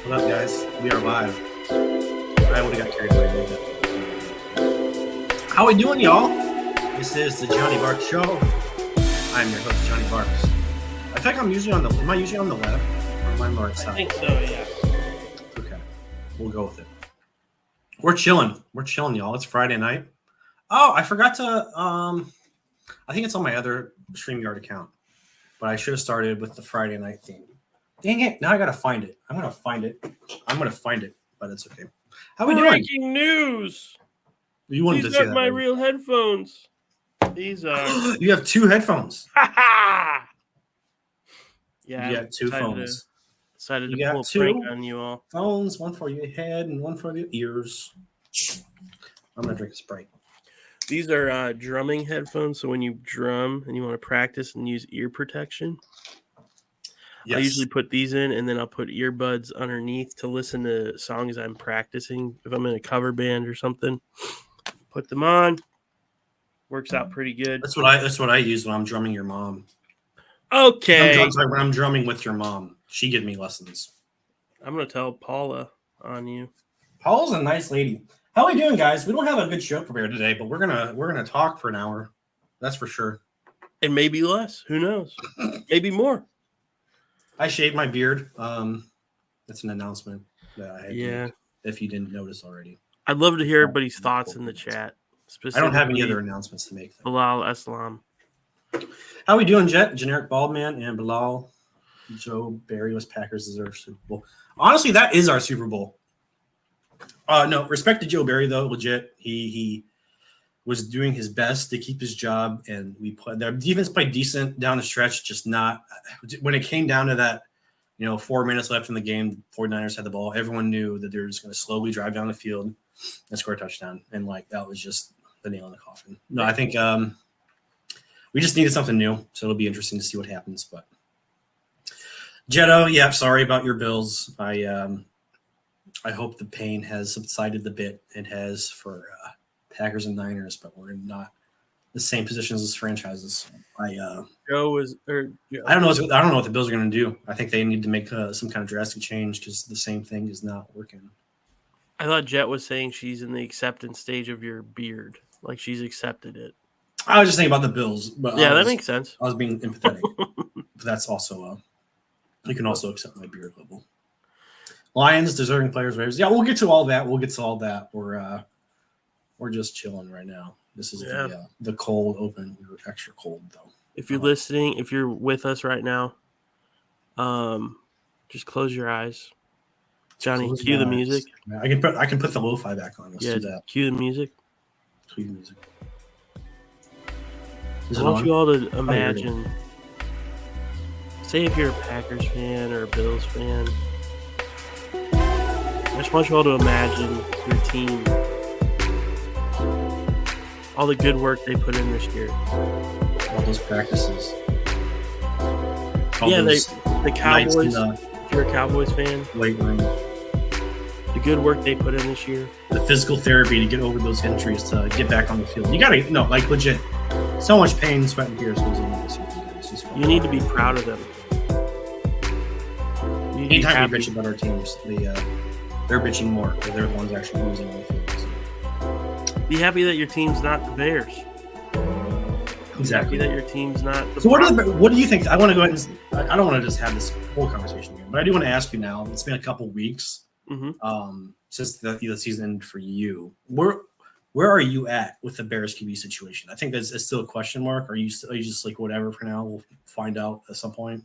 What up, guys? We are live. I would have got carried away with it. How we doing, y'all? This is the Johnny Barks Show. I'm your host, Johnny Barks. I think I'm usually on the. Am I usually on the left or am I on the right side? I think so. Yeah. Okay, we'll go with it. We're chilling. We're chilling, y'all. It's Friday night. Oh, I forgot to. I think it's on my other StreamYard account, but I should have started with the Friday night theme. Dang it! Now I gotta find it. I'm gonna find it, but it's okay. How we doing? Breaking news! You wanted These to say aren't that. my right? real headphones. These are. You have two headphones. Yeah. You got two phones. Decided You to got pull a two prank on you all. Phones, one for your head and one for the ears. I'm gonna drink a Sprite. These are drumming headphones. So when you drum and you want to practice and use ear protection, Yes. I usually put these in, and then I'll put earbuds underneath to listen to songs I'm practicing. If I'm in a cover band or something, put them on. Works out pretty good. That's what I use when I'm drumming your mom. Okay. When I'm drumming with your mom, she gives me lessons. I'm gonna tell Paula on you. Paula's a nice lady. How are we doing, guys? We don't have a good show prepared today, but we're gonna talk for an hour. That's for sure. And maybe less. Who knows? Maybe more. I shaved my beard. That's an announcement that I had to Yeah. make, if you didn't notice already. I'd love to hear everybody's thoughts in the chat. I don't have any other announcements to make. Bilal Eslam. How we doing, Jet? Generic Baldman and Bilal. Joe Barry was Packers deserve Super Bowl. Honestly, that is our Super Bowl. No, respect to Joe Barry though. Legit, he was doing his best to keep his job, and the defense played decent down the stretch. Just not when it came down to that. 4 minutes left in the game. 49ers had the ball. Everyone knew that they were just going to slowly drive down the field and score a touchdown, and that was just the nail in the coffin. No, I think we just needed something new, so it'll be interesting to see what happens. But Jetto, yeah, sorry about your Bills. I hope the pain has subsided a bit. It has for Packers and Niners, but we're not the same positions as franchises. I don't know what the Bills are going to do. I think they need to make some kind of drastic change because the same thing is not working. I thought Jet was saying she's in the acceptance stage of your beard. Like she's accepted it. I was just thinking about the Bills. But yeah, that makes sense. I was being empathetic. But that's also you can also accept my beard level. Lions, deserving players, Ravens. Yeah, we'll get to all that. We're just chilling right now. This is the cold open. We're extra cold though. If you're listening, if you're with us right now, just close your eyes. Johnny, cue the music. Yeah, I can put the lo-fi back on. Let's do that. Cue the music. Cue the music. I want you all to imagine. Say if you're a Packers fan or a Bills fan. I just want you all to imagine your team. All the good work they put in this year. All those practices. The Cowboys. If you're a Cowboys fan, weight room. The good work they put in this year. The physical therapy to get over those injuries to get back on the field. You gotta legit. So much pain, sweat, and tears goes into this season. You need to be proud of them. Anytime we bitch about our teams, they're bitching more because they're the ones actually losing on the field. So. Be happy that your team's not the Bears. Exactly. Be happy that your team's not the. So what do you think? I want to go ahead and I don't want to just have this whole conversation again, but I do want to ask you now. It's been a couple weeks since the season ended for you. Where are you at with the Bears QB situation? I think it's still a question mark. Are you just like whatever for now? We'll find out at some point.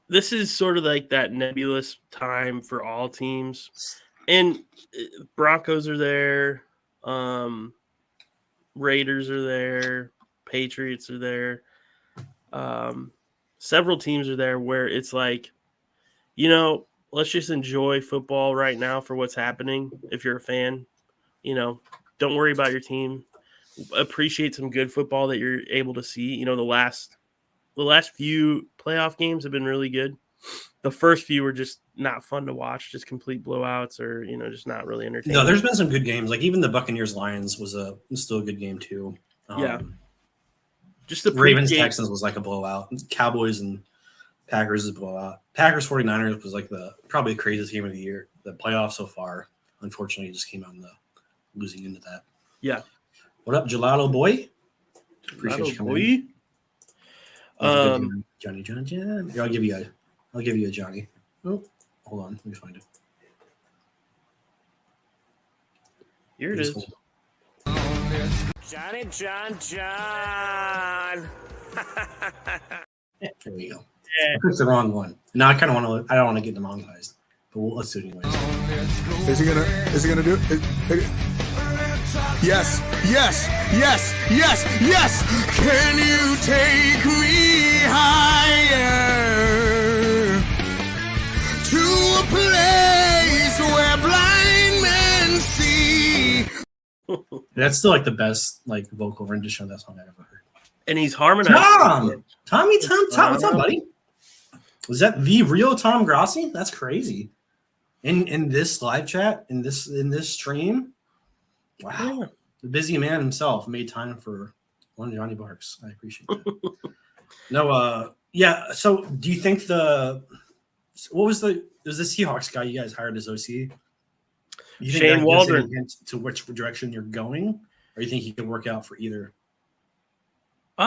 This is sort of like that nebulous time for all teams, and Broncos are there, Raiders are there, Patriots are there, several teams are there where it's like, let's just enjoy football right now for what's happening. If you're a fan, don't worry about your team. Appreciate some good football that you're able to see. The last few playoff games have been really good. The first few were just not fun to watch, just complete blowouts or, just not really entertaining. No, there's been some good games. Like even the Buccaneers-Lions was still a good game too. Yeah. Just the Ravens-Texans was like a blowout. Cowboys and Packers is blowout. Packers 49ers was like probably the craziest game of the year. The playoffs so far, unfortunately, just came out in the losing into that. Yeah. What up, Gelato boy? Appreciate you coming in. Johnny. Here, I'll give you a Johnny. Oh, hold on, let me find it. Here it is. Johnny. There we go. I picked the wrong one. Now I kind of want to. I don't want to get demonetized, but let's do it anyway. Is he gonna do it? Yes. Can you take me higher to a place where blind men see? That's still like the best like vocal rendition of that song I've ever heard. And he's harmonizing. Tom, what's up, buddy? Was that the real Tom Grossi? That's crazy. In this live chat, in this stream, wow. Yeah. The busy man himself made time for one Johnny Barks. I appreciate that. Yeah. So, do you think was the Seahawks guy you guys hired as OC? You think Shane Waldron. To which direction you're going, or you think he could work out for either? They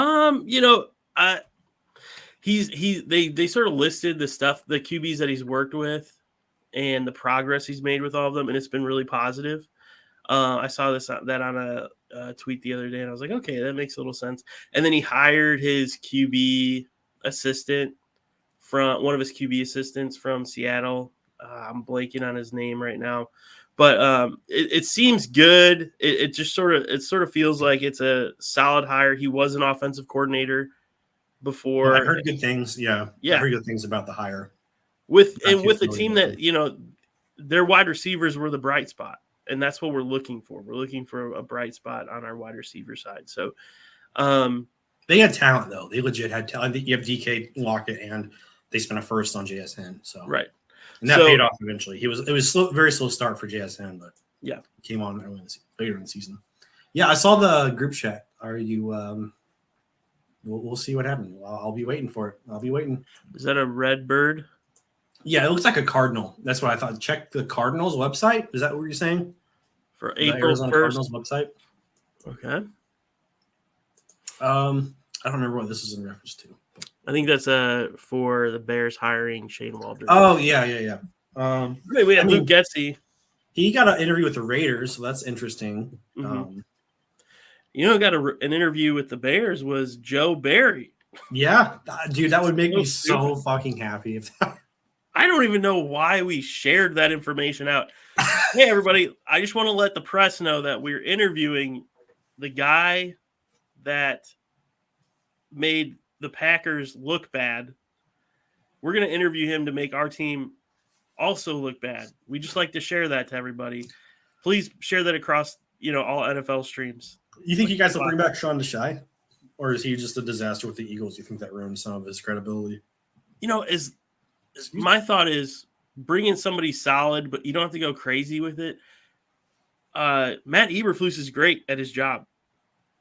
sort of listed the QBs that he's worked with and the progress he's made with all of them, and it's been really positive. I saw that on a tweet the other day, and I was like, okay, that makes a little sense. And then he hired his QB assistant one of his QB assistants from Seattle. I'm blanking on his name right now, but it seems good. It sort of feels like it's a solid hire. He was an offensive coordinator before. I heard good things. Yeah. I heard good things about the hire. With the team that, their wide receivers were the bright spot, and that's what we're looking for. We're looking for a bright spot on our wide receiver side. So they had talent, though. They legit had talent. I think you have DK Lockett, and they spent a first on JSN. So right. And that paid off eventually. It was very slow start for JSN, but yeah, he came on later in the season. Yeah, I saw the group chat. Are you we'll see what happens. I'll be waiting for it. I'll be waiting. Is that a red bird? Yeah, it looks like a cardinal. That's what I thought. Check the Cardinals website. Is that what you're saying? For April 1st. Cardinals website. Okay. I don't remember what this is in reference to. I think that's for the Bears hiring Shane Waldron. Oh, yeah. We had Luke Getsy. He got an interview with the Raiders, so that's interesting. Mm-hmm. Who got an interview with the Bears was Joe Barry. Yeah, dude, that would make me so fucking happy if that. I don't even know why we shared that information out. Hey, everybody, I just want to let the press know that we're interviewing the guy that made the Packers look bad. We're going to interview him to make our team also look bad. We just like to share that to everybody. Please share that across, all NFL streams. You think you guys will bring back Sean Desai? Or is he just a disaster with the Eagles? You think that ruins some of his credibility? My thought is bring in somebody solid, but you don't have to go crazy with it. Matt Eberflus is great at his job.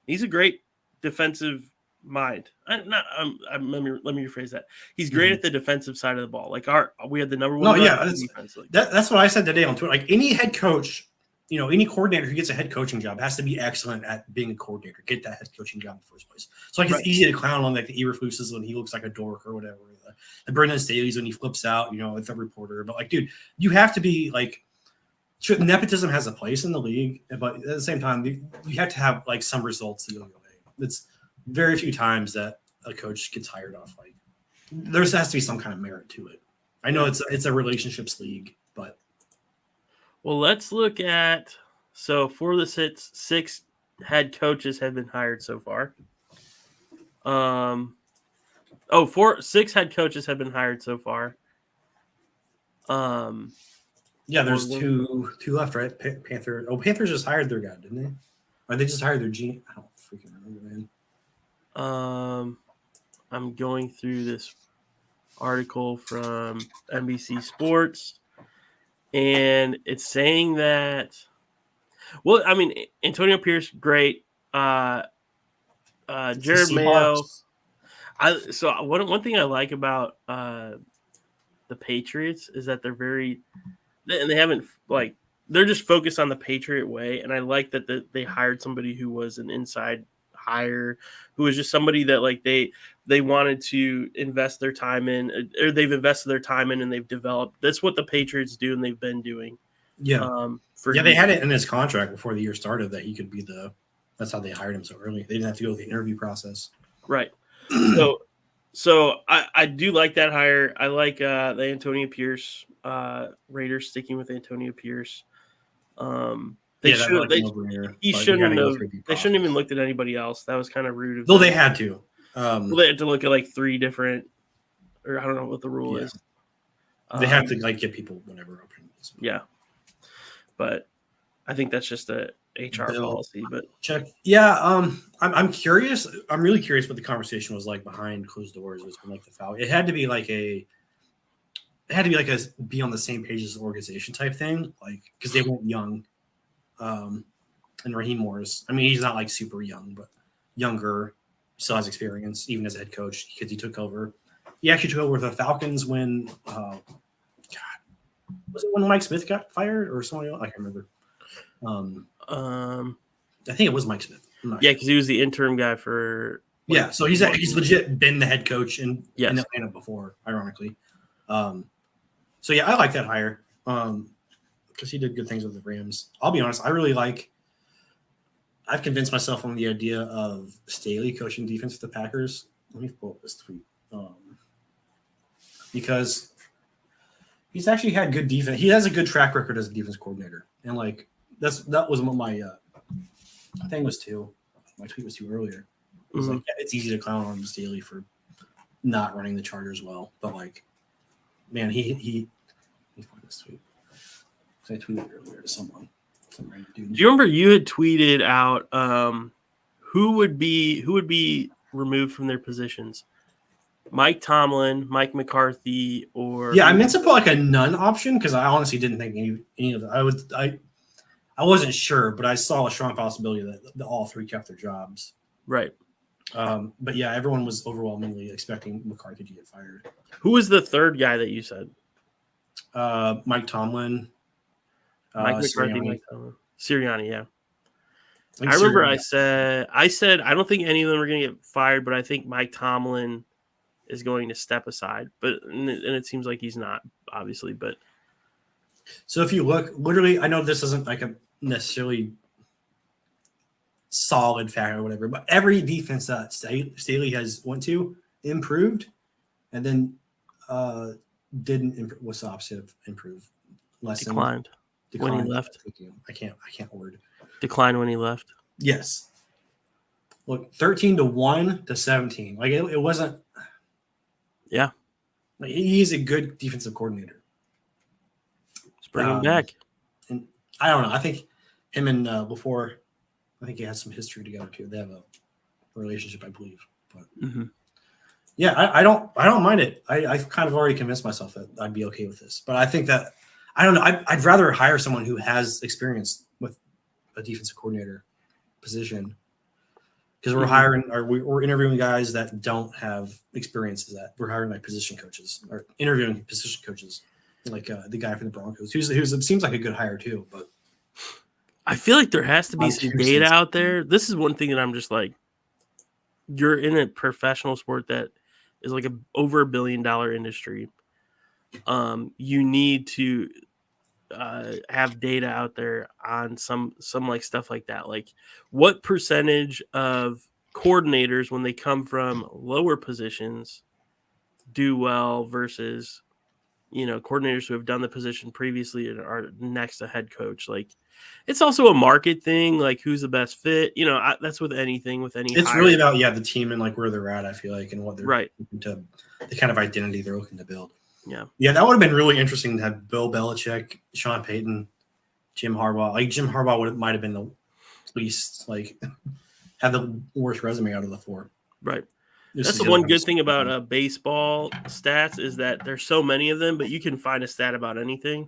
He's a great defensive mind. Let me rephrase that. He's great at the defensive side of the ball. Like we had the number one. Defense. That's what I said today on Twitter. Like any head coach, any coordinator who gets a head coaching job has to be excellent at being a coordinator. Get that head coaching job in the first place. So it's easy to clown on like the Eberfluses when he looks like a dork or whatever. The Brendan Staley's when he flips out, with a reporter. But like, dude, you have to be like. Sure, nepotism has a place in the league, but at the same time, you have to have like some results to go away. It's very few times that a coach gets hired off like there has to be some kind of merit to it. I know it's a relationships league, but let's look at for the six head coaches have been hired so far. 6 head coaches have been hired so far. Yeah, there's two left, right? Panthers just hired their guy, didn't they? Or they just hired their GM? I don't freaking remember, man. I'm going through this article from NBC Sports, and it's saying that. Well, I mean, Antonio Pierce, great. Jared Mayo. One thing I like about the Patriots is that they haven't like they're just focused on the Patriot way, and I like that they hired somebody who was an inside hire, who was just somebody that like they wanted to invest their time in, or they've invested their time in, and they've developed. That's what the Patriots do, and they've been doing. Yeah. For Yeah, they years. had it in his contract before the year started that he could be that's how they hired him so early. They didn't have to go through the interview process. Right. So I do like that hire. I like the Antonio Pierce Raiders sticking with Antonio Pierce. They Yeah, that's should like a no-brainer, he but you shouldn't gotta go have. through the They shouldn't even process. looked at anybody else. That was kind of rude of Though them. they had to. Well, they had to look at like 3 different, or I don't know what the rule Yeah. is. They have to like get people whenever opinions. Yeah, but I think that's just a HR Bill. policy. But Check. Yeah, I'm curious. I'm really curious what the conversation was like behind closed doors between like the Falcons. It had to be like a be on the same page as the organization type thing, like because they went young. And Raheem Morris, I mean, he's not like super young, but younger, still has experience, even as a head coach, because he took over. He actually took over with the Falcons when, God, was it when Mike Smith got fired or someone else? I can't remember. I think it was Mike Smith. yeah, because he was the interim guy for. Yeah, so he's legit been the head coach in Atlanta before, ironically. So yeah, I like that hire because he did good things with the Rams. I'll be honest, I've convinced myself on the idea of Staley coaching defense with the Packers. Let me pull up this tweet because he's actually had good defense. He has a good track record as a defense coordinator, and like that was what my thing was too. My tweet was too earlier. It was like, yeah, it's easy to clown on Staley for not running the Chargers well, but like, man, he let me find this tweet. I tweeted earlier to someone. Do you remember you had tweeted out who would be removed from their positions? Mike Tomlin, Mike McCarthy, or I meant to put like a none option because I honestly didn't think any of that. I wasn't sure, but I saw a strong possibility that all 3 kept their jobs. Right. But yeah, everyone was overwhelmingly expecting McCarthy to get fired. Who was the third guy that you said? Mike Tomlin. Mike McCarthy, Sirianni. Mike Tomlin. Sirianni, yeah. think I remember Sirianni- I said I don't think any of them are going to get fired, but I think Mike Tomlin is going to step aside. But and it seems like he's not, obviously. But So if you look, literally, I know this isn't like a necessarily solid fact or whatever, but every defense that Staley has went to improved, and then didn't improve. What's the opposite of improve? declined when he left. Thank you. I can't word. Declined when he left. Yes. Look, 13-1 to 17. Like it wasn't. Yeah. Like he's a good defensive coordinator. Let's bring him back. And I don't know. I think him and before, I think he has some history together too. They have a relationship, I believe. But yeah, I don't mind it. I've kind of already convinced myself that I'd be okay with this. But I think that I don't know. I'd rather hire someone who has experience with a defensive coordinator position because we're hiring or we're interviewing guys that don't have experience. That we're hiring like position coaches or interviewing position coaches, like the guy from the Broncos, who seems like a good hire too. But I feel like there has to be some data out there. This is one thing that I'm just like, you're in a professional sport that is like over $1 billion industry. You need to have data out there on some like stuff like that. Like what percentage of coordinators when they come from lower positions do well versus, coordinators who have done the position previously and are next to head coach. Like it's also a market thing. Like who's the best fit, that's with anything, with any, it's really about, the team and like where they're at, I feel like, and what they're looking to, the kind of identity they're looking to build. Yeah, that would have been really interesting to have Bill Belichick, Sean Payton, Jim Harbaugh. Like Jim Harbaugh might have been the least have the worst resume out of the 4. Right. That's the one good thing about baseball stats is that there's so many of them, but you can find a stat about anything.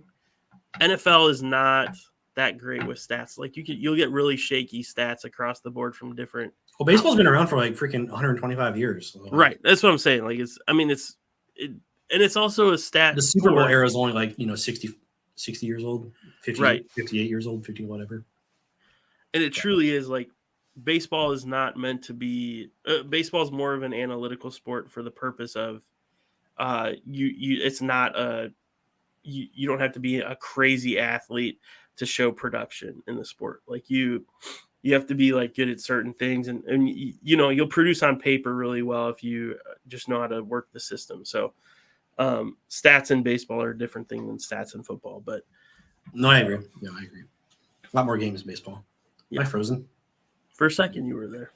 NFL is not that great with stats. Like you'll get really shaky stats across the board from different Well, baseball's been around for like freaking 125 years. So Right. That's what I'm saying. Like and it's also a stat. The Super Bowl sport. era is only like 60 years old, 50, Right. 58 years old, 50 whatever. And it truly is like baseball is not meant to be. Baseball is more of an analytical sport for the purpose of you. It's not a you don't have to be a crazy athlete to show production in the sport. Like you have to be like good at certain things, and you'll produce on paper really well if you just know how to work the system. So stats in baseball are a different thing than stats in football. But no, I agree. Yeah, I agree. A lot more games in baseball. Yeah. Am I frozen? For a second, you were there.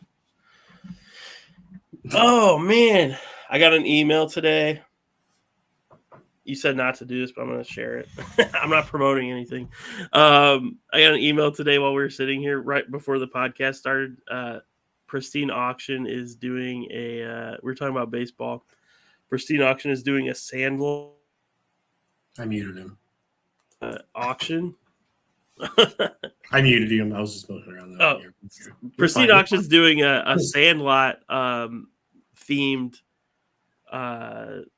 Oh man, I got an email today. You said not to do this, but I'm going to share it. I'm not promoting anything. I got an email today while we were sitting here right before the podcast started. Pristine Auction is doing we're talking about baseball. Pristine Auction is doing a Sandal I muted him. auction. I muted him. I was just moving around. Oh, Pristine Auction is doing a Sandlot themed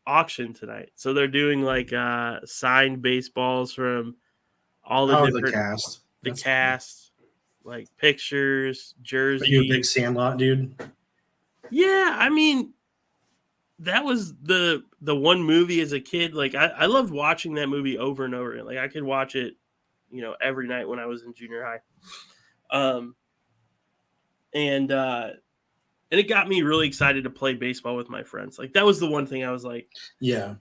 auction tonight. So they're doing like signed baseballs from all the different the cast. Cast, like pictures, jerseys. Are you a big Sandlot dude? Yeah, I mean, that was the one movie as a kid. Like I loved watching that movie over and over again. Like I could watch it, every night when I was in junior high. And it got me really excited to play baseball with my friends. Like that was the one thing I was like, yeah,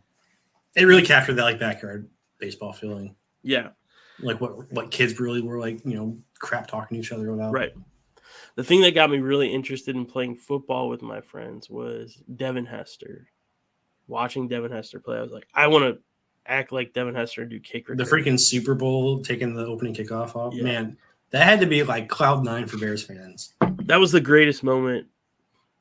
it really captured that like backyard baseball feeling. Yeah, like what kids really were like, crap talking to each other about. Right. The thing that got me really interested in playing football with my friends was Devin Hester. Watching Devin Hester play, I was like, I want to act like Devin Hester and do kick return. The freaking Super Bowl taking the opening kickoff off, Yeah. Man, that had to be like cloud nine for Bears fans. That was the greatest moment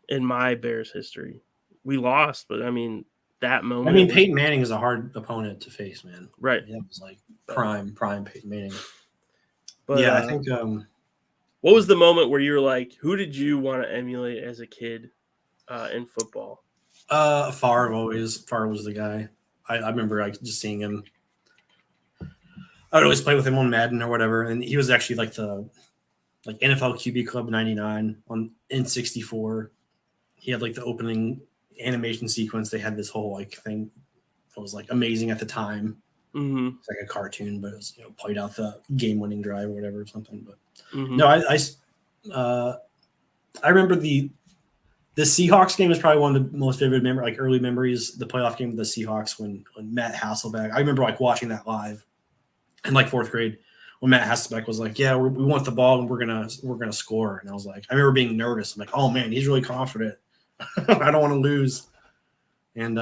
in my Bears history. We lost, but I mean that moment. I mean, Peyton Manning is a hard opponent to face, man. Right. That was like prime Peyton Manning. But yeah, I think. What was the moment where you were like, who did you want to emulate as a kid in football? Favre was the guy. I remember like just seeing him. I would always play with him on Madden or whatever, and he was actually like the NFL QB Club 99 on N64. He had like the opening animation sequence. They had this whole like thing that was like amazing at the time. Mm-hmm. It's like a cartoon, but it was played out the game-winning drive or whatever or something. But Mm-hmm. no, I remember the Seahawks game is probably one of the most vivid early memories. The playoff game of the Seahawks when Matt Hasselbeck. I remember like watching that live in like fourth grade when Matt Hasselbeck was like, "Yeah, we want the ball and we're gonna score." And I was like, I remember being nervous. I'm like, "Oh man, he's really confident. I don't want to lose." And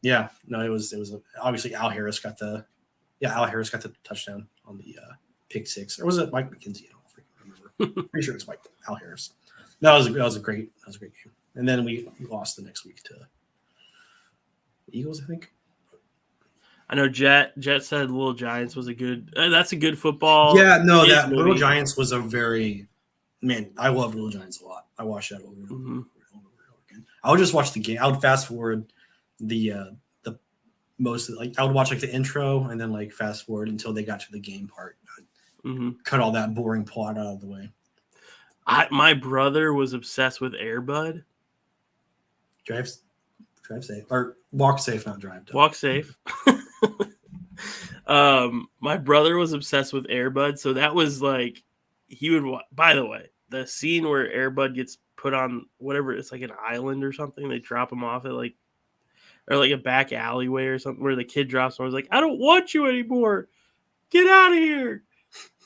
yeah, no, it was obviously Al Harris got the touchdown on the pick six, or was it Mike McKenzie? I don't freaking remember. Pretty sure it's Al Harris. That was a great game. And then we lost the next week to the Eagles, I think. I know Jet said Little Giants was a good. That's a good football. Yeah, no, that movie. Little Giants was a very man. I love Little Giants a lot. I watched that over and over, Mm-hmm. and over again. I would just watch the game. I would fast forward the most I would watch like the intro and then like fast forward until they got to the game part. Mm-hmm. Cut all that boring plot out of the way. My brother was obsessed with Air Bud. Drive safe or walk safe, not drive. Walk safe. My brother was obsessed with Air Bud, so that was like he would. By the way, the scene where Air Bud gets put on whatever it's like an island or something, they drop him off at like a back alleyway or something where the kid drops him. I was like, I don't want you anymore. Get out of here,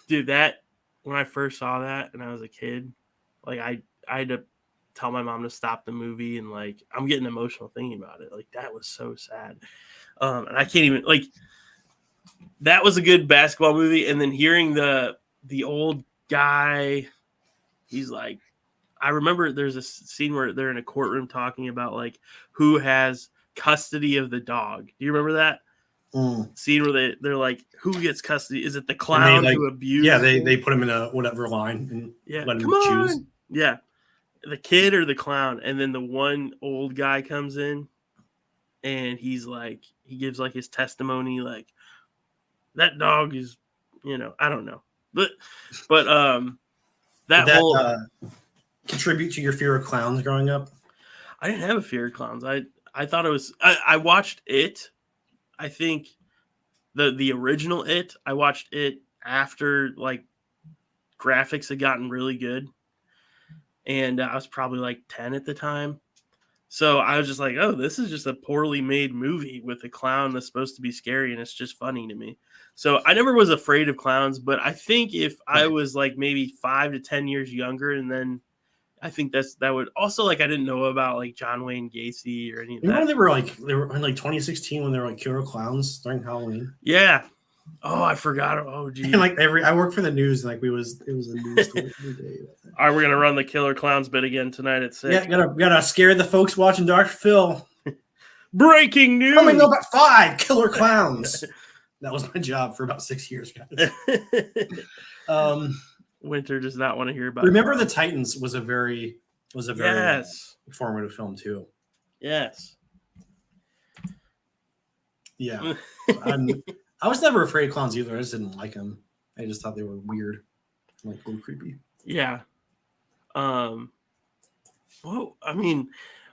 dude. That when I first saw that and I was a kid, like I had to tell my mom to stop the movie, and like I'm getting emotional thinking about it. Like that was so sad. And I can't even like that was a good basketball movie. And then hearing the old guy, he's like, I remember there's a scene where they're in a courtroom talking about like who has custody of the dog. Do you remember that scene where they're like, who gets custody? Is it the clown who abused? Yeah, they put him in a whatever line and let him choose. Yeah. the kid or the clown, and then the one old guy comes in, and he's like, he gives like his testimony, like that dog is, I don't know, but Did that whole contribute to your fear of clowns growing up? I didn't have a fear of clowns. I thought it was. I watched it. I think the original It. I watched it after like graphics had gotten really good, and I was probably like 10 at the time. So I was just like, oh, this is just a poorly made movie with a clown that's supposed to be scary, and it's just funny to me. So I never was afraid of clowns, but I think if I was like maybe 5 to 10 years younger, and then I think that would also, like, I didn't know about like John Wayne Gacy or any of that. Remember they were in like 2016 when they were like killer clowns during Halloween. Yeah. Oh, I forgot. Oh, geez. And like I worked for the news, and like it was a news story every day. All right, we're gonna run the killer clowns bit again tonight at 6. Yeah, gotta scare the folks watching Dr. Phil. Breaking news. Coming up at 5, killer clowns. That was my job for about 6 years, guys. Winter does not want to hear about. Remember the Titans was a very yes informative film too. Yes. Yeah. I was never afraid of clowns either. I just didn't like them. I just thought they were weird, like a little creepy. Yeah. Well, I mean,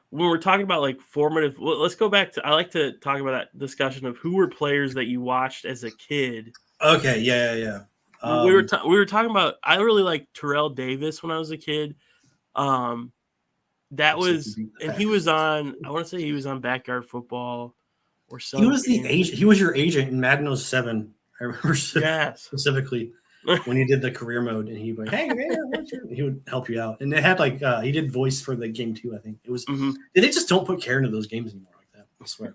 when we're talking about like formative, let's go back to. I like to talk about that discussion of who were players that you watched as a kid. Okay. Yeah. We were talking about. I really liked Terrell Davis when I was a kid. That was, and he was on. I want to say he was on Backyard Football. Or he was the agent. He was your agent in Madden 07. I remember specifically when he did the career mode, and he would like, hey man, he would help you out. And they had like he did voice for the game too. I think it was. Mm-hmm. They just don't put care into those games anymore like that. I swear.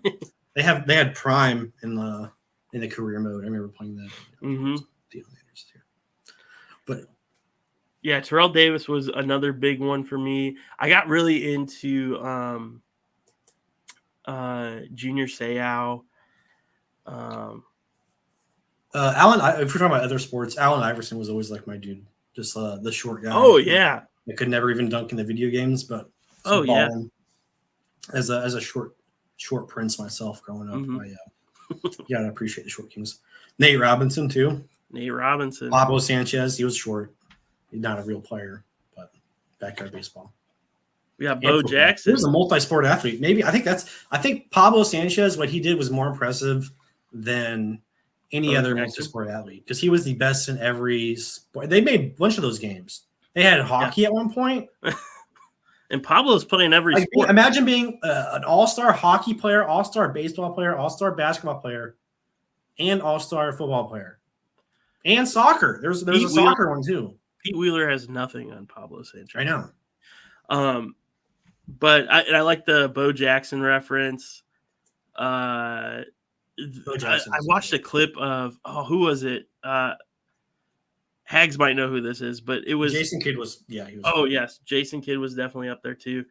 they had Prime in the career mode. I remember playing that. Mm-hmm. But yeah, Terrell Davis was another big one for me. I got really into Junior Seau. Allen, if we're talking about other sports, Allen Iverson was always like my dude, just the short guy. Oh yeah, I could never even dunk in the video games, but as a short prince myself growing up, mm-hmm. You gotta appreciate the short kings. Nate Robinson too. Pablo Sanchez, he was short. He's not a real player, but backyard baseball. We got Bo Jackson. He was a multi-sport athlete. Maybe I think Pablo Sanchez, what he did was more impressive than any other multi-sport athlete because he was the best in every sport. They made a bunch of those games. They had hockey at one point. And Pablo's playing every sport. Imagine being an all-star hockey player, all-star baseball player, all-star basketball player, and all-star football player. And soccer. There's a soccer one too. Pete Wheeler has nothing on Pablo Sanchez. I know. But I like the Bo Jackson reference. I watched a clip of who was it? Hags might know who this is, but it was Jason Kidd was he was. Oh yes, Jason Kidd was definitely up there too.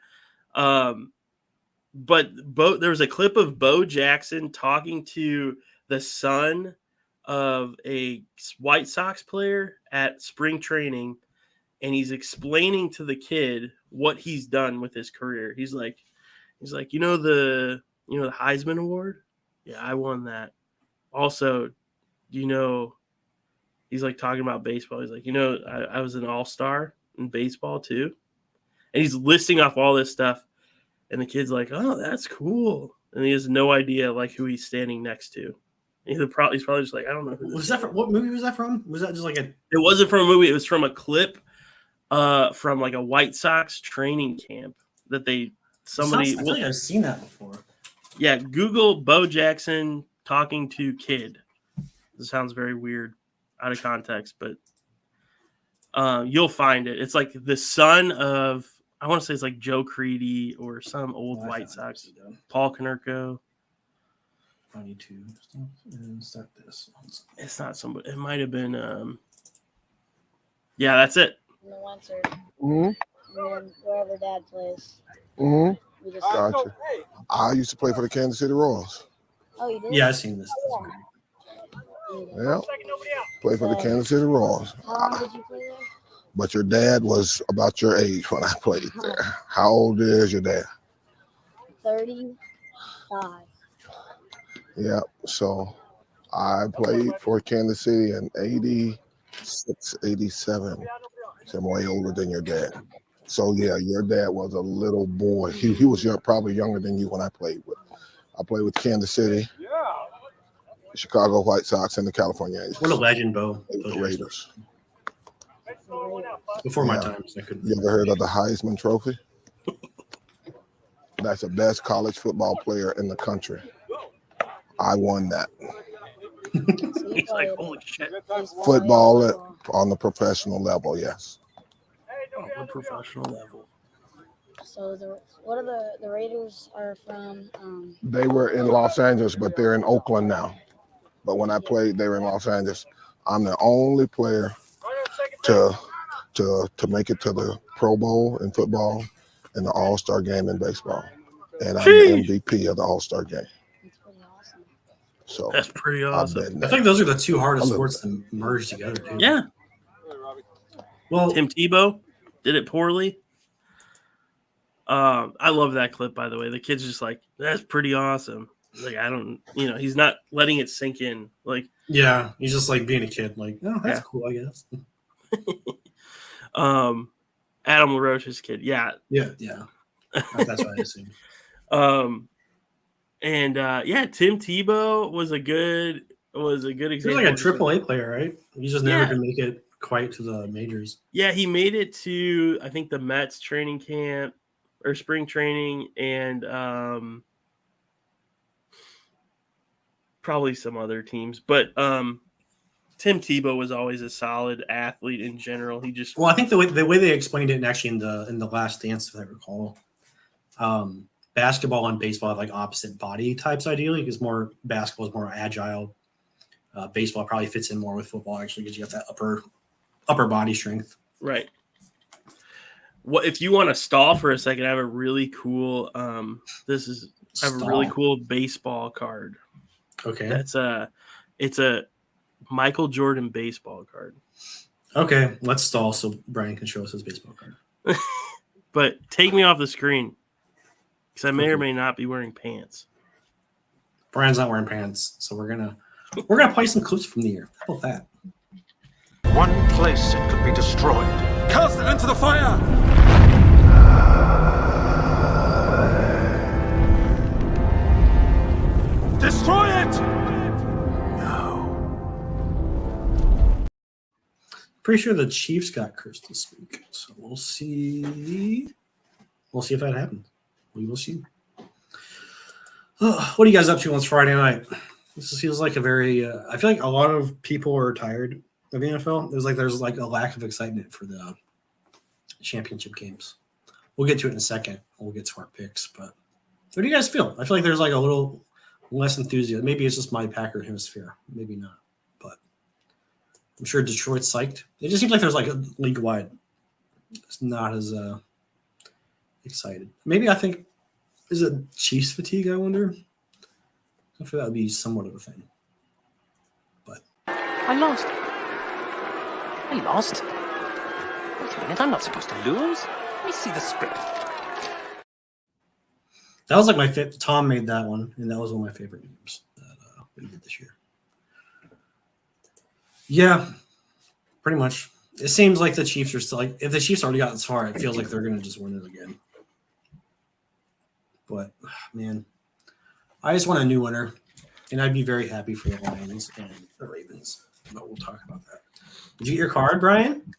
But there was a clip of Bo Jackson talking to the son of a White Sox player at spring training, and he's explaining to the kid what he's done with his career. He's like, the Heisman Award? Yeah, I won that. Also, he's like talking about baseball. He's like, I was an all-star in baseball too. And he's listing off all this stuff. And the kid's like, oh, that's cool. And he has no idea like who he's standing next to. He's probably just like, I don't know who was that from. What movie was that from? Was that just like It wasn't from a movie. It was from a clip from like a White Sox training camp that I feel like I've seen that before. Yeah, Google Bo Jackson talking to kid. This sounds very weird out of context, but you'll find it. It's like the son of, I want to say it's like Joe Creedy or some old White Sox. Paul Konerko. I need to start this. It's not somebody. It might have been. Yeah, that's it. In the Windsor. Mm-hmm. Wherever Dad plays. Mm-hmm. Gotcha. I used to play for the Kansas City Royals. Oh, you did? Yeah, I've seen this. Yeah. Play for the Kansas City Royals. How long did you play there? but your dad was about your age when I played there. How old is your dad? 35. Yeah, so I played for Kansas City in 86, 87. So I'm way older than your dad. So yeah, your dad was a little boy. He was probably younger than you when I played with. I played with Kansas City, Chicago White Sox, and the California Angels. What a legend, Bo. The Raiders. Before my Yeah. time, so I couldn't. You ever heard of the Heisman Trophy? That's the best college football player in the country. I won that. So you He's like, played holy shit. Football baseball. on the professional level, yes. On the professional level. So what are the Raiders are from? They were in Los Angeles, but they're in Oakland now. But when I played, they were in Los Angeles. I'm the only player to make it to the Pro Bowl in football and the All-Star game in baseball. And I'm the MVP of the All-Star game. That's pretty awesome. So That's pretty I've awesome. been I there. think those are the two hardest A little sports to merge together, too. Yeah. Well, Tim Tebow did it poorly. I love that clip, by the way. The kid's just like, that's pretty awesome. Like, I don't, he's not letting it sink in. Like, yeah, he's just like being a kid. Like, oh, that's Yeah. cool, I guess. Adam LaRoche's kid. Yeah. Yeah. That's what I assume. Tim Tebow was a good example. He's like a AAA player, right? He just never Yeah. could make it quite to the majors. Yeah, he made it to, I think, the Mets training camp or spring training and probably some other teams. But Tim Tebow was always a solid athlete in general. He just Well, I think the way they explained it, and actually in the Last Dance, if I recall, basketball and baseball have like opposite body types. Ideally, because basketball is more agile. Baseball probably fits in more with football, actually, because you have that upper body strength. right. What if you want to stall for a second? I have a really cool a really cool baseball card. Okay. It's a Michael Jordan baseball card. Okay, let's stall so Bryan can show us his baseball card. But take me off the screen because I may or may not be wearing pants. Bryan's not wearing pants, so we're gonna play some clips from the year. How about that? One place it could be destroyed. Cast it into the fire! Destroy it! No. Pretty sure the Chiefs got cursed this week, so we'll see. We'll see if that happens. We will see. What are you guys up to on this Friday night? This feels like a very. I feel like a lot of people are tired of the NFL. There's a lack of excitement for the championship games. We'll get to it in a second. We'll get to our picks, but what do you guys feel? I feel like there's like a little less enthusiasm. Maybe it's just my Packer hemisphere. Maybe not, but I'm sure Detroit's psyched. It just seems like there's like a league wide. It's not as excited. Maybe I think is it Chiefs fatigue? I wonder. I'm sure that would be somewhat of a thing. But I lost. Wait a minute, I'm not supposed to lose. Let me see the script. that was like my favorite. Tom made that one, and that was one of my favorite games that we did this year. Yeah, pretty much. It seems like the Chiefs are still like if the Chiefs already got this far, it feels like they're going to just win it again. But man, I just want a new winner, and I'd be very happy for the Lions and the Ravens. But we'll talk about that. Did you get your card, Bryan?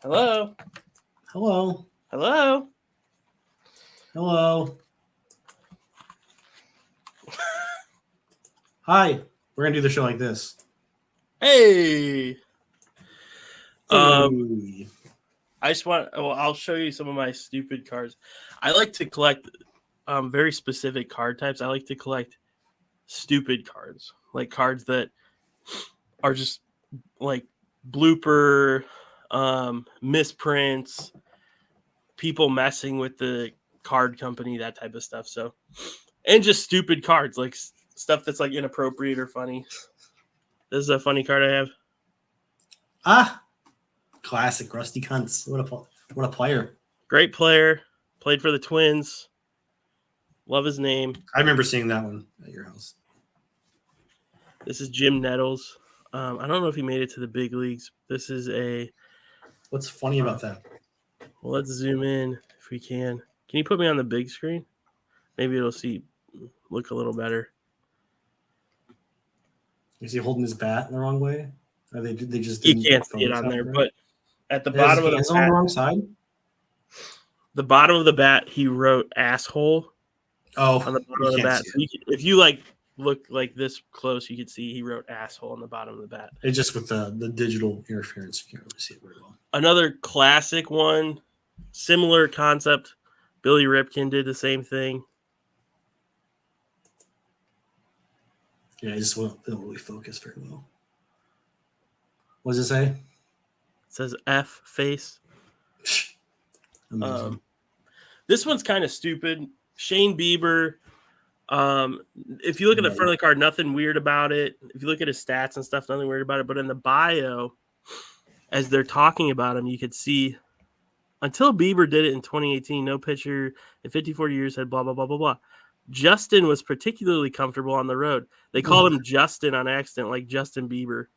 Hello. Hello. Hello. Hello. Hi. We're gonna do the show like this. Hey. Hey. I just want. Well, I'll show you some of my stupid cards. I like to collect very specific card types. I like to collect stupid cards, like cards that are just like blooper, misprints, people messing with the card company, that type of stuff. So, and just stupid cards, like stuff that's like inappropriate or funny. This is a funny card I have. Classic Rusty Kuntz. What a player. Great player. Played for the Twins. Love his name. I remember seeing that one at your house. This is Jim Nettles. I don't know if he made it to the big leagues. This is a. What's funny about that? Well, let's zoom in if we can. Can you put me on the big screen? Maybe it'll look a little better. Is he holding his bat the wrong way? Or they just You didn't can't see it focus on there, right? but at the His bottom of hands the on the bat, wrong side. the bottom of the bat, he wrote "asshole" Oh, on the bottom you of the can't bat. see So if you like look like this close, you could see he wrote "asshole" on the bottom of the bat. It's just with the digital interference, you can't really see it very well. Another classic one, similar concept. Billy Ripken did the same thing. Yeah, it just don't really focus very well. What does it say? It says F face. Amazing. This one's kind of stupid. Shane Bieber. If you look at the front of the card, nothing weird about it. If you look at his stats and stuff, nothing weird about it. But in the bio, as they're talking about him, you could see until Bieber did it in 2018, no pitcher in 54 years had blah, blah, blah, blah, blah. Justin was particularly comfortable on the road. They called him Justin on accident, like Justin Bieber.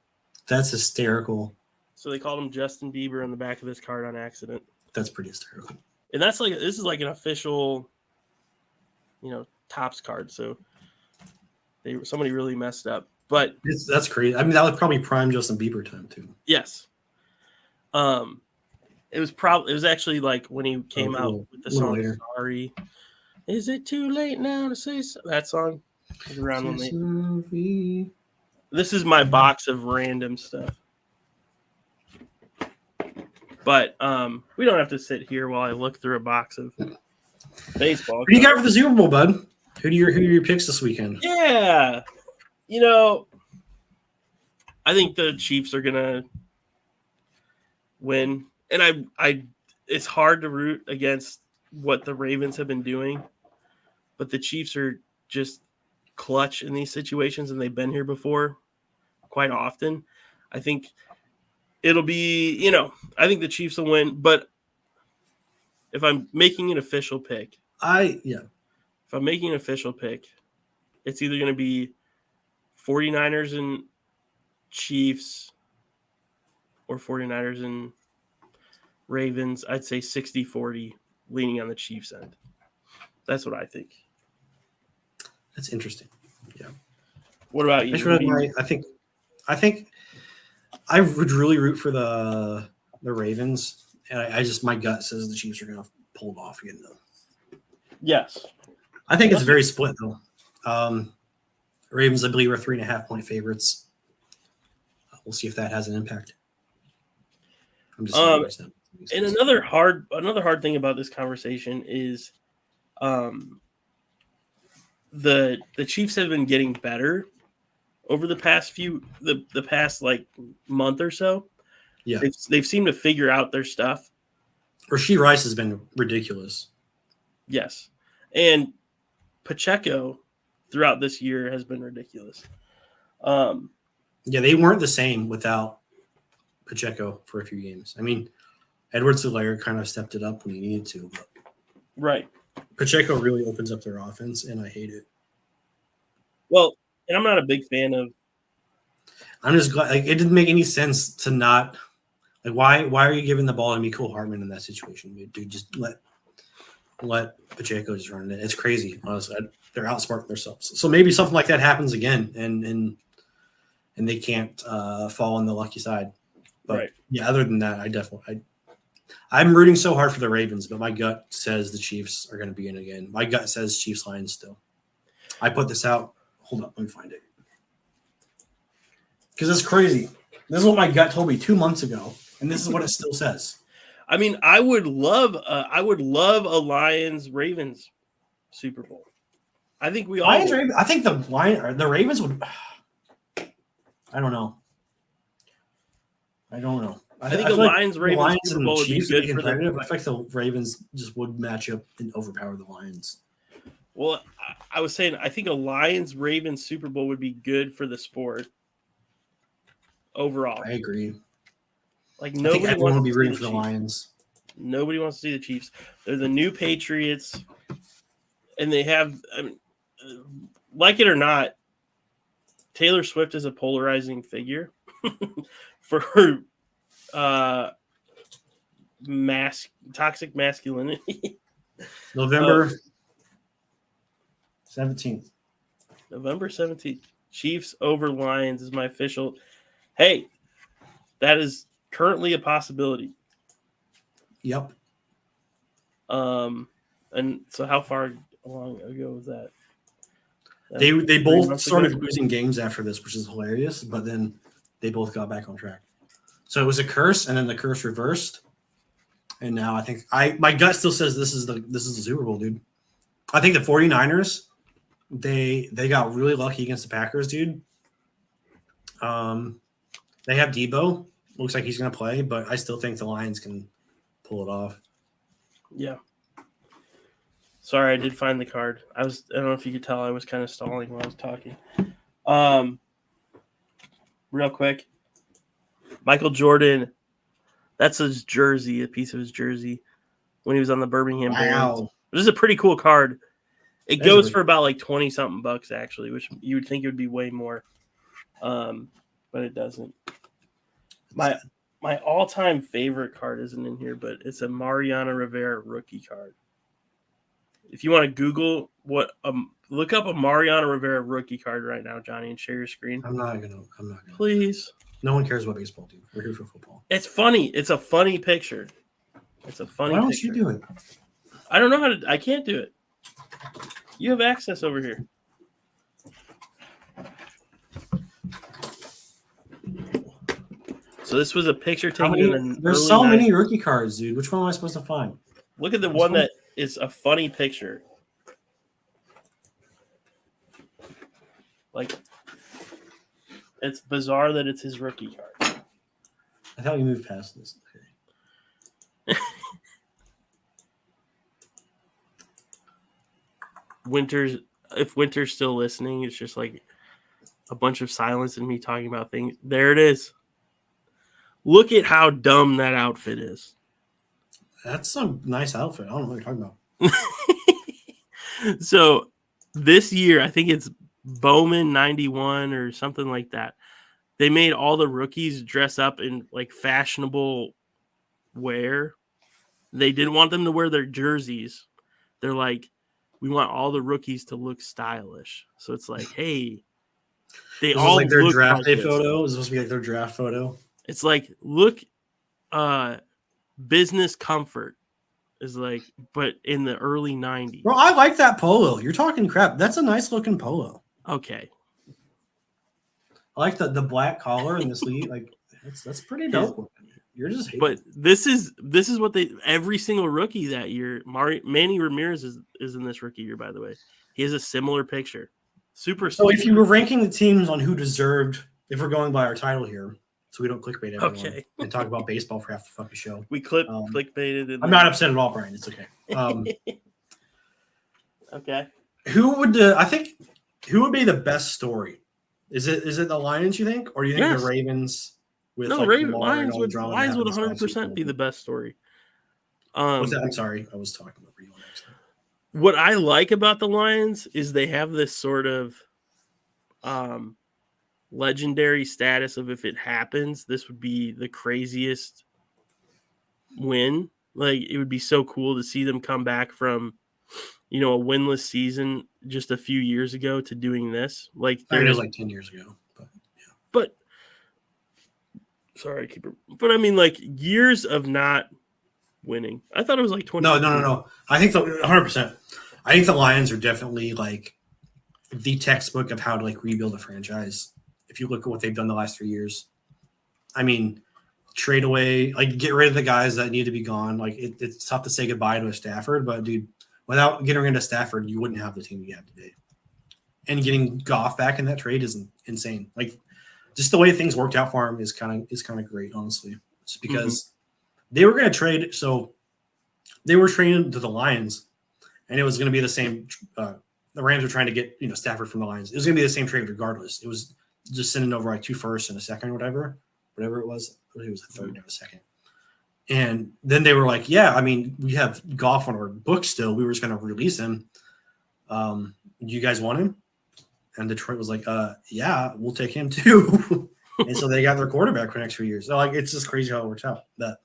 That's hysterical. So they called him Justin Bieber on the back of this card on accident. That's pretty hysterical. And this is like an official, Topps card. So somebody really messed up. But That's crazy. I mean, that was probably prime Justin Bieber time too. yes. It was actually like when he came out with the song later. Sorry. Is it too late now to say so? That song was around when they. This is my box of random stuff. But we don't have to sit here while I look through a box of baseball. What do you got for the Super Bowl, bud? Who are your picks this weekend? Yeah. I think the Chiefs are gonna win. And I it's hard to root against what the Ravens have been doing, but the Chiefs are just clutch in these situations, and they've been here before quite often. I think it'll be, I think the Chiefs will win, but if I'm making an official pick, it's either going to be 49ers and Chiefs or 49ers and Ravens. I'd say 60-40, leaning on the Chiefs end. That's what I think. That's interesting. Yeah. What about you? I think I would really root for the Ravens, and my gut says the Chiefs are going to pull it off again, though. Yes. I think it's very split, though. Ravens, I believe, are 3.5-point favorites. We'll see if that has an impact. I'm just and another hard thing about this conversation is the Chiefs have been getting better over the past the past like month or so. Yeah, they've seemed to figure out their stuff. Rashee Rice has been ridiculous. Yes, and Pacheco throughout this year has been ridiculous. Yeah, they weren't the same without Pacheco for a few games. I mean, Edwards-Helaire kind of stepped it up when he needed to, but right. Pacheco really opens up their offense, and I hate it. Well, and I'm not a big fan of. I'm just glad it didn't make any sense to not why are you giving the ball to Mecole Hardman in that situation, dude? Just let Pacheco just run it. It's crazy, honestly. They're outsmarting themselves. So maybe something like that happens again, and they can't fall on the lucky side. But right. Yeah, other than that, I'm rooting so hard for the Ravens, but my gut says the Chiefs are going to be in again. My gut says Chiefs Lions still. I put this out. Hold up, let me find it. Because it's crazy. This is what my gut told me 2 months ago, and this is what it still says. I mean, I would love a Lions-Ravens Super Bowl. I think we all. I think the Ravens would. I don't know. I think the Lions-Ravens Super Bowl would be good for them. I feel like the Ravens just would match up and overpower the Lions. Well, I was saying I think a Lions-Ravens Super Bowl would be good for the sport overall. I agree. Like I think nobody everyone wants will be to see rooting the for the Chiefs. Lions. Nobody wants to see the Chiefs. They're the new Patriots, and they have, like it or not, Taylor Swift is a polarizing figure for her toxic masculinity. November 17th. November 17th. Chiefs over Lions is my official. Hey, that is currently a possibility. Yep. And so how far long ago was that? They 3 both months started ago? losing games after this, which is hilarious, but then they both got back on track. So it was a curse, and then the curse reversed. And now I think my gut still says this is the Super Bowl, dude. I think the 49ers, they got really lucky against the Packers, dude. They have Debo. Looks like he's gonna play, but I still think the Lions can pull it off. Yeah. Sorry, I did find the card. I don't know if you could tell I was kind of stalling while I was talking. Real quick. Michael Jordan, that's his jersey, a piece of his jersey when he was on the Birmingham Barons. Wow. This is a pretty cool card. It That is goes really for about like 20 something bucks actually, which you would think it would be way more. But it doesn't. My all-time favorite card isn't in here, but it's a Mariano Rivera rookie card. If you want to Google look up a Mariano Rivera rookie card right now, Johnny, and share your screen. I'm not gonna. Please. No one cares about baseball, dude. We're here for football. It's funny. It's a funny picture. It's a funny Why don't picture. you do it? I don't know how to. I can't do it. You have access over here. So this was a picture taken in the There's early so 90s. many rookie cards, dude. Which one am I supposed to find? Look at the one that is a funny picture. Like, it's bizarre that it's his rookie card. I thought we moved past this. Okay. If Winter's still listening, it's just like a bunch of silence and me talking about things. There it is. Look at how dumb that outfit is. That's a nice outfit. I don't know what you're talking about. So this year, I think it's Bowman 91 or something like that. They made all the rookies dress up in like fashionable wear. They didn't want them to wear their jerseys. They're like, we want all the rookies to look stylish. So it's like, hey, they This all was like their look draft like day this. photo. It was supposed to be like their draft photo. It's like, look, business comfort is like, but in the early 90s. Bro, I like that polo. You're talking crap. That's a nice looking polo. Okay. I like the black collar and the sleeve. Like that's pretty dope. You're just hating. But this is what every single rookie that year. Manny Ramirez is in this rookie year, by the way. He has a similar picture. Super. So if you were ranking the teams on who deserved, if we're going by our title here, so we don't clickbait everyone and talk about baseball for half the fucking show. We clickbaited. I'm not upset at all, Brian. It's okay. Okay. Who would be the best story? Is it the Lions, you think, or do you think the Ravens? Lions would 100% be the best story. I'm sorry, I was talking over you. What I like about the Lions is they have this sort of legendary status of if it happens, this would be the craziest win. Like it would be so cool to see them come back from, a winless season just a few years ago to doing this. Like it was like 10 years ago. But sorry, keeper. But I mean, like years of not winning. I thought it was like 20. No. I think 100%. I think the Lions are definitely like the textbook of how to like rebuild a franchise. If you look at what they've done the last 3 years, I mean, trade away, like get rid of the guys that need to be gone. Like it's tough to say goodbye to a Stafford, but dude, without getting rid of Stafford, you wouldn't have the team you have today. And getting Goff back in that trade is insane. Like just the way things worked out for him is kind of great, honestly. Just because they were going to trade, so they were trading to the Lions, and it was going to be the same. The Rams were trying to get Stafford from the Lions. It was going to be the same trade regardless. It was just sending over like 2 firsts and a second or whatever. whatever it was. It was a third, not a second. And then they were like, yeah, I mean, we have Goff on our book still. We were just going to release him. You guys want him? And Detroit was like, yeah, we'll take him too. And so they got their quarterback for the next few years. So like, it's just crazy how it works out. That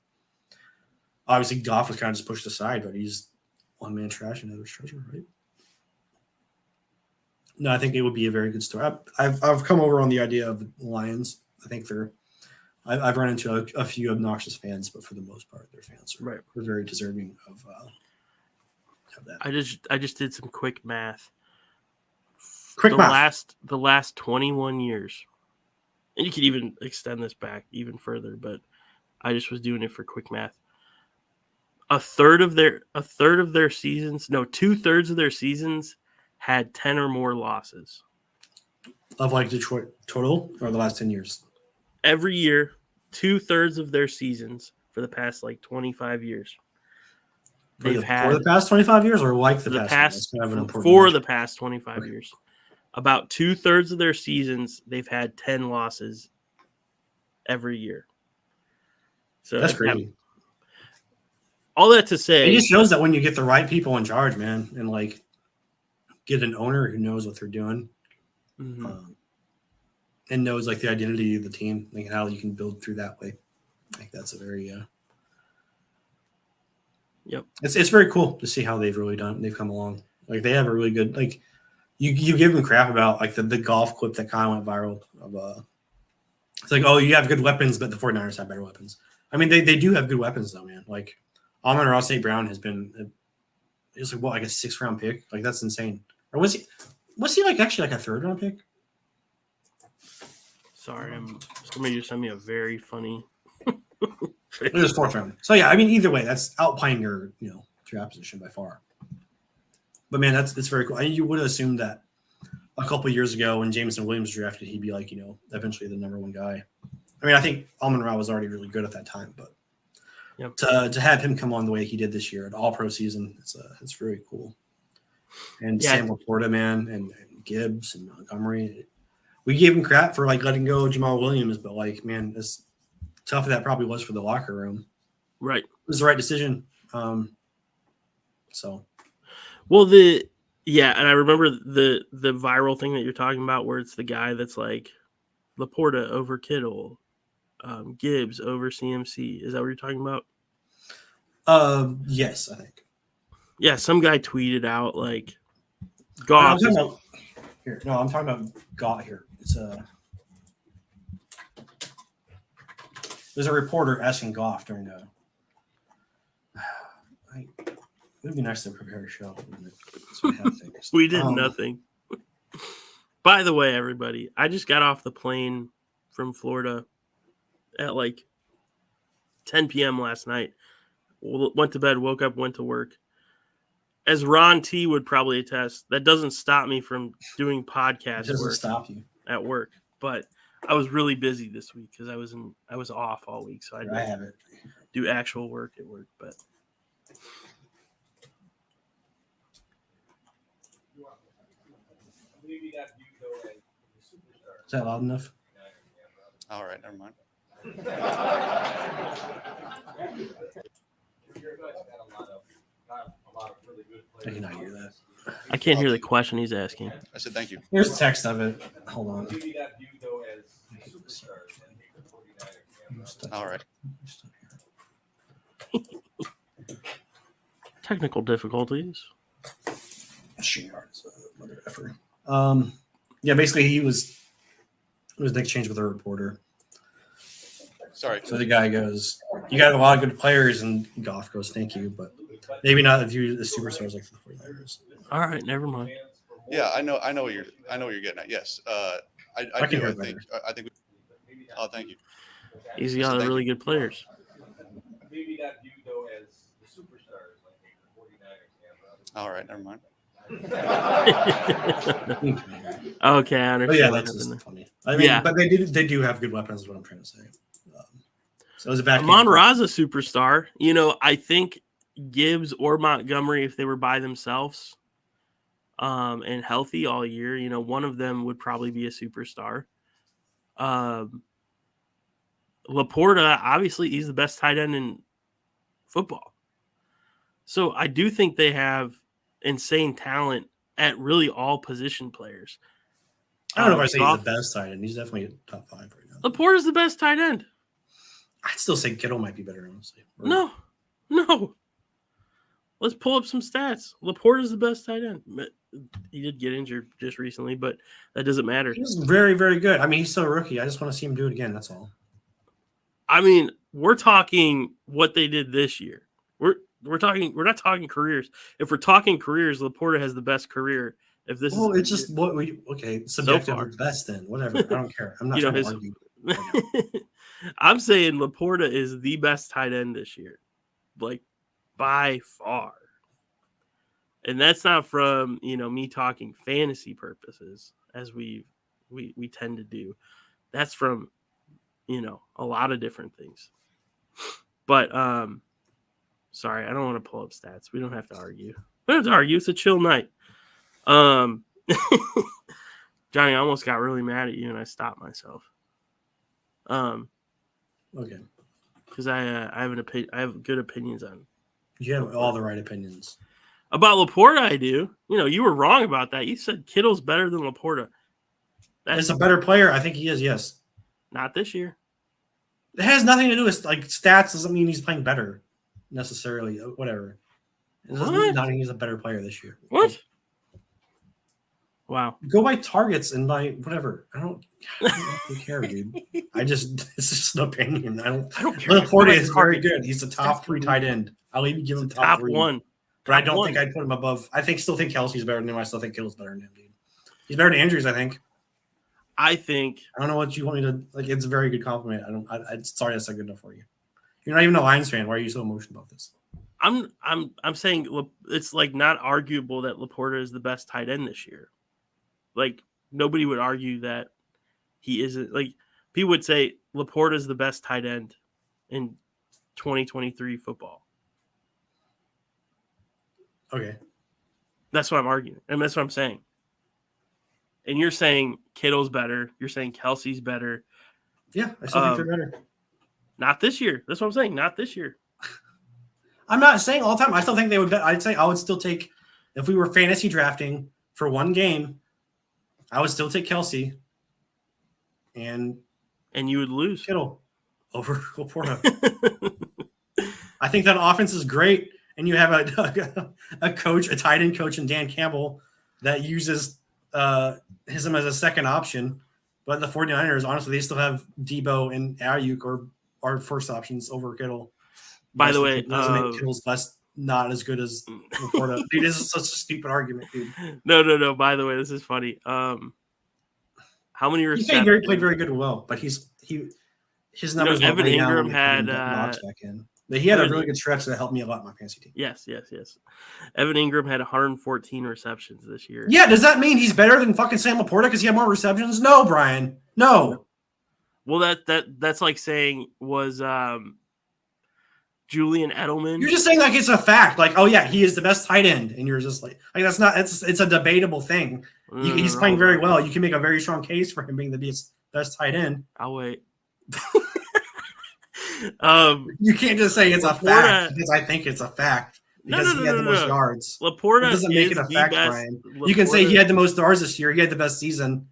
obviously Goff was kind of just pushed aside, but he's one man trash and another's treasure, right? No, I think it would be a very good story. I've come over on the idea of the Lions. I think I've run into a few obnoxious fans, but for the most part, their fans are very deserving of that. I just did some quick math. Quick math. The last 21 years, and you could even extend this back even further, but I just was doing it for quick math. A third of their seasons, no, 2/3 of their seasons had 10 or more losses. Of like Detroit total or the last 10 years? Every year, 2/3 of their seasons for the past like 25 years. For the past 25 years or like the past for the past 25 years. About 2/3 of their seasons, they've had 10 losses every year. So that's crazy. All that to say, it just shows that when you get the right people in charge, man, and like get an owner who knows what they're doing, and knows like the identity of the team, like how you can build through that way. Like that's a very yep. It's very cool to see how they've really done. They've come along. Like they have a really good like. You give them crap about like the golf clip that kind of went viral of it's like, oh, you have good weapons, but the 49ers have better weapons. I mean, they do have good weapons though, man. Like Amon-Ra St. Brown has been it's like what, like a 6th round pick? Like that's insane. Or was he like actually like a 3rd round pick? Sorry, somebody just sent me a very funny it was 4th round. So yeah, I mean either way, that's outplaying your draft position by far. But man, it's very cool. You would have assumed that a couple of years ago when Jameson Williams drafted, he'd be like, eventually the number 1 guy. I mean, I think Amon-Ra was already really good at that time, but to have him come on the way he did this year, an all-pro season, it's very cool. And Sam Laporta, man, and Gibbs and Montgomery. We gave him crap for like letting go of Jamal Williams, but like, man, as tough as that probably was for the locker room. Right. It was the right decision. Well, and I remember the viral thing that you're talking about where it's the guy that's like Laporta over Kittle, Gibbs over CMC. Is that what you're talking about? Yes, I think. Yeah, some guy tweeted out like Goff. I'm talking about Goff here. There's a reporter asking Goff during it would be nice to prepare a show. We did nothing. By the way, everybody, I just got off the plane from Florida at like 10 p.m. last night. Went to bed, woke up, went to work. As Ron T would probably attest, that doesn't stop me from doing podcast work stop you at work. But I was really busy this week because I was off all week, so I didn't do actual work at work. But is that loud enough? All right, never mind. I cannot hear that. I can't hear the question he's asking. I said thank you. Here's text of it. Hold on. All right. Technical difficulties. Mother effer. Yeah, basically it was an exchange with a reporter. Sorry. So the guy goes, "You got a lot of good players," and Goff goes, "Thank you, but maybe not if you the superstars like the 49ers." All right, never mind. Yeah, I know what you're getting at. Yes, I think. Oh, thank you. He's got really good players. Maybe not viewed though as the superstars like the 49ers. All right, never mind. Okay, I understand. But yeah, that's just funny. I mean, but they do have good weapons. Is what I'm trying to say. So it was a back. Amon-Ra's a superstar. I think Gibbs or Montgomery, if they were by themselves, and healthy all year, one of them would probably be a superstar. Laporta, obviously, he's the best tight end in football. So I do think they have insane talent at really all position players. I don't know if I say he's the best tight end. He's definitely a top 5 right now. Laporta's the best tight end. I'd still say Kittle might be better, honestly. No. Let's pull up some stats. Laporta's the best tight end. He did get injured just recently, but that doesn't matter. He's very, very good. I mean, he's still a rookie. I just want to see him do it again. That's all. I mean, we're talking what they did this year. We're not talking careers. If we're talking careers, Laporta has the best career. If this well, is it's just what we subjective so at best. Then whatever. I don't care. I'm not trying to argue. I'm saying Laporta is the best tight end this year, like by far. And that's not from me talking fantasy purposes, as we tend to do. That's from a lot of different things. But sorry, I don't want to pull up stats. We don't have to argue. We don't have to argue. It's a chill night. Johnny, I almost got really mad at you, and I stopped myself. Okay. Because I have an opinion. I have good opinions on. You have all the right opinions about Laporta. I do. You were wrong about that. You said Kittle's better than Laporta. That's a better player. I think he is. Yes. Not this year. It has nothing to do with stats. Doesn't mean he's playing better necessarily. Whatever. It doesn't mean he's a better player this year. What? Wow. Go by targets and by whatever. I don't care, dude. it's just an opinion. I don't care. Laporta is very good. He's the top 3 tight end. I'll even give him top 3. 1. But I don't think I'd put him above. Still think Kelsey's better than him. I still think Kittle's better than him, dude. He's better than Andrews, I think. I don't know what you want me to like. It's a very good compliment. I'm sorry that's not good enough for you. You're not even a Lions fan. Why are you so emotional about this? I'm saying it's not arguable that Laporta is the best tight end this year. Nobody would argue that he isn't. People would say Laporta is the best tight end in 2023 football. Okay. That's what I'm arguing. And that's what I'm saying. And you're saying Kittle's better. You're saying Kelsey's better. Yeah, I still think they're better. Not this year. That's what I'm saying. Not this year. I'm not saying all the time. I still think they would. I'd say I would still take, if we were fantasy drafting for one game, I would still take Kelsey. And you would lose Kittle over Laporta. I think that offense is great. And you have a coach, a tight end coach in Dan Campbell that uses him as a second option. But the 49ers, honestly, they still have Debo and Ayuk or first options over Kittle. By the way, doesn't make Kittle's not as good as Laporta. Dude, this is such a stupid argument, dude. No. By the way, this is funny. How many receptions? He played very good, but his numbers. Evan Ingram had back in. But he had a really good stretch that helped me a lot in my fantasy team. Yes. Evan Ingram had 114 receptions this year. Yeah, does that mean he's better than fucking Sam Laporta because he had more receptions? No, Brian. No. Well, that's like saying was Julian Edelman. You're just saying it's a fact. Oh yeah, he is the best tight end, and you're just that's not. It's a debatable thing. He's playing very well. You can make a very strong case for him being the best tight end. I'll wait. You can't just say it's a fact because I think it's a fact because he had the most yards. Laporta doesn't make it a fact, Brian. You can say he had the most yards this year. He had the best season.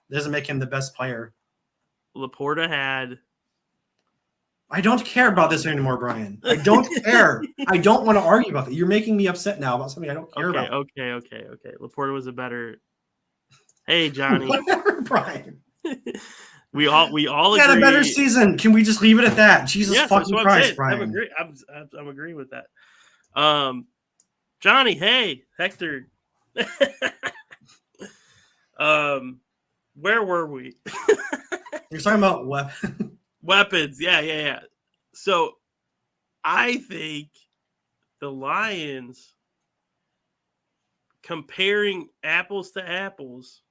It doesn't make him the best player. Laporta had. I don't care about this anymore, Brian. I don't care. I don't want to argue about it. You're making me upset now about something I don't care about. Okay. Laporta was a better. Hey, Johnny. Whatever, Brian. We all agree. Had a better season. Can we just leave it at that? Jesus fucking Christ, Brian. I'm agreeing with that. Johnny, hey, Hector. Where were we? You're talking about weapons. Yeah. So I think the Lions, comparing apples to apples,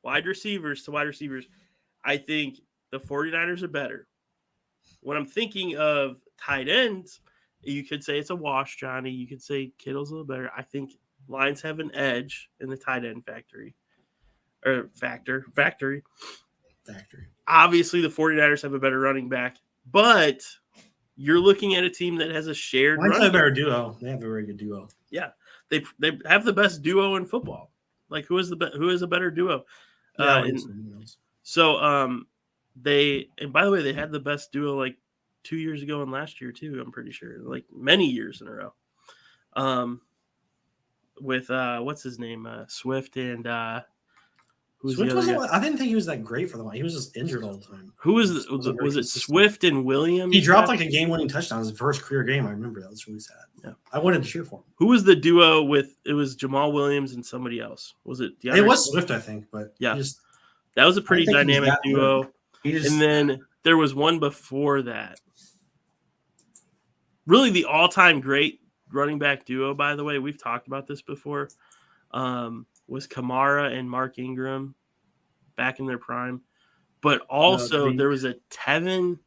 wide receivers to wide receivers, I think the 49ers are better. When I'm thinking of tight ends, you could say it's a wash, Johnny. You could say Kittle's a little better. I think Lions have an edge in the tight end factory. factor. Obviously, the 49ers have a better running back, but you're looking at a team that has a shared Lions running have a better duo. They have a very good duo. Yeah, they have the best duo in football. Like who is a better duo? They and by the way, they had the best duo like 2 years ago and last year too. I'm pretty sure, like many years in a row. With what's his name, Swift and who's Swift the other wasn't. guy? I didn't think he was that great for them. He was just injured all the time. Who was it? Swift and Williams. He dropped like a game-winning touchdown his first career game. I remember that. Was really sad. Yeah, I wanted to cheer for him. Who was the duo with? It was Jamal Williams and somebody else. Was it? It was Swift, I think. But yeah, that was a pretty dynamic duo. And then there was one before that. Really, the all-time great running back duo, by the way, we've talked about this before, was Kamara and Mark Ingram back in their prime. But also there was a Tevin.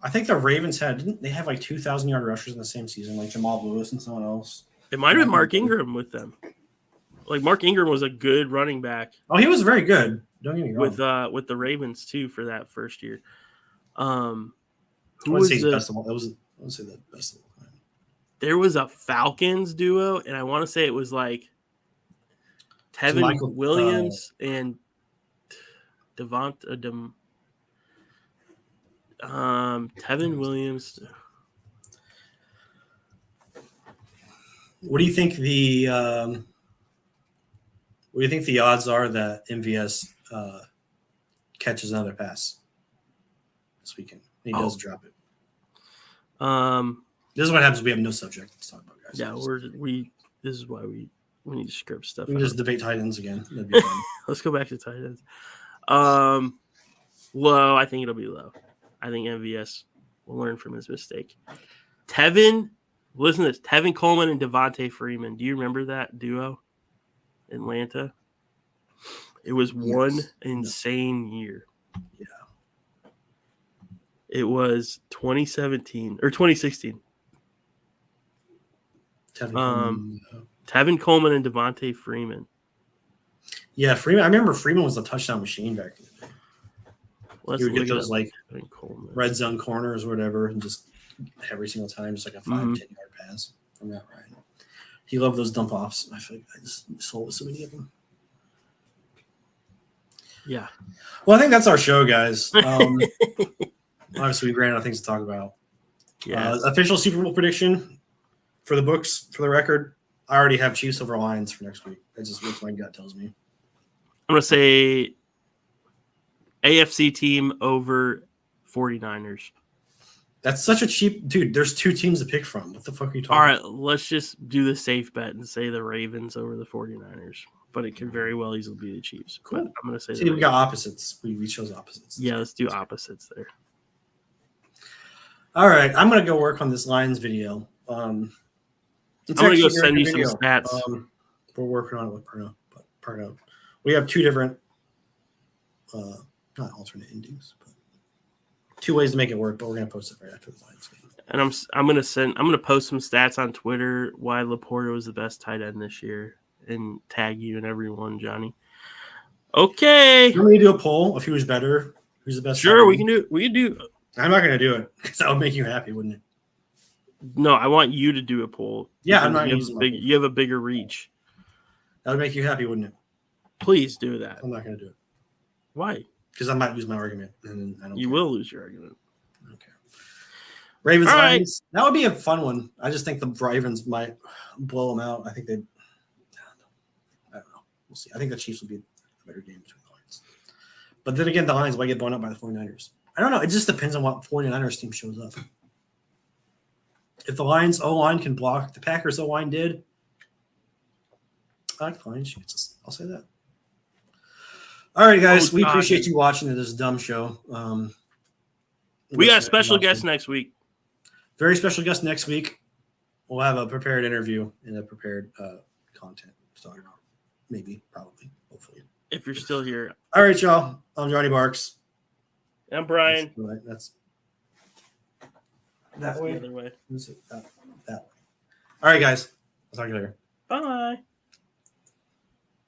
I think the Ravens didn't they have like 2,000-yard rushers in the same season, like Jamal Lewis and someone else? It might have been Mark Ingram with them. Like Mark Ingram was a good running back. Oh, he was very good. Don't get me wrong. With the Ravens too for that first year. Who was the best of all? I would say the best of all time. There was a Falcons duo, and I want to say it was like Tevin Williams and Tevin Williams. What do you think the odds are that MVS catches another pass this weekend? He does drop it. This is what happens. We have no subject to talk about, guys. Yeah, this is why we need to script stuff. We just debate tight ends again. That'd be fun. Let's go back to tight ends. Low. I think it'll be low. I think MVS will learn from his mistake. Listen to this. Tevin Coleman and Devontae Freeman. Do you remember that duo? Atlanta. It was one insane year. Yeah. It was 2017 or 2016. Tevin Coleman and Devontae Freeman. Yeah, Freeman. I remember Freeman was a touchdown machine back in the day. Let's he would get those like red zone corners or whatever, and just every single time, just like a 5-10 yard pass from that Ryan. He loved those dump offs. I feel like I just sold so many of them. Yeah. Well, I think that's our show, guys. Obviously, we ran out of things to talk about. Yeah. Official Super Bowl prediction for the books. For the record, I already have Chiefs over Lions for next week. That's just what my gut tells me. I'm going to say AFC team over 49ers. That's such a cheap – dude, there's two teams to pick from. What the fuck are you talking about? All right, let's just do the safe bet and say the Ravens over the 49ers. But it could very well easily be the Chiefs. Cool. But I'm going to say we got opposites. We chose opposites. Yeah, let's do opposites there. All right, I'm going to go work on this Lions video. I'm going to go send you some stats. We're working on it with Parno. We have two different not alternate endings, but two ways to make it work, but we're going to post it right after the Lions game. And I'm going to post some stats on Twitter why Laporta was the best tight end this year and tag you and everyone, Johnny. Okay. Can we do a poll of who's better? Who's the best? Sure, we can do. I'm not going to do it because that would make you happy, wouldn't it? No, I want you to do a poll. Yeah, I'm not you have a bigger reach. That would make you happy, wouldn't it? Please do that. I'm not going to do it. Why? Because I might lose my argument, and I don't. You will lose your argument. Okay. Ravens All Lions. Right. That would be a fun one. I just think the Ravens might blow them out. I think they. I don't know. We'll see. I think the Chiefs will be a better game between the Lions. But then again, the Lions might get blown up by the 49ers. I don't know. It just depends on what 49ers team shows up. If the Lions O-line can block, the Packers O-line did. I like the Lions chances. I'll say that. All right, guys. We appreciate you watching this dumb show. We got a special guest next week. Very special guest next week. We'll have a prepared interview and a prepared content to talk about. Maybe, probably, hopefully. If you're still here. All right, y'all. I'm Johnny Barks. I'm Bryan. That's that way. The other way. That way. All right, guys. I'll talk to you later. Bye.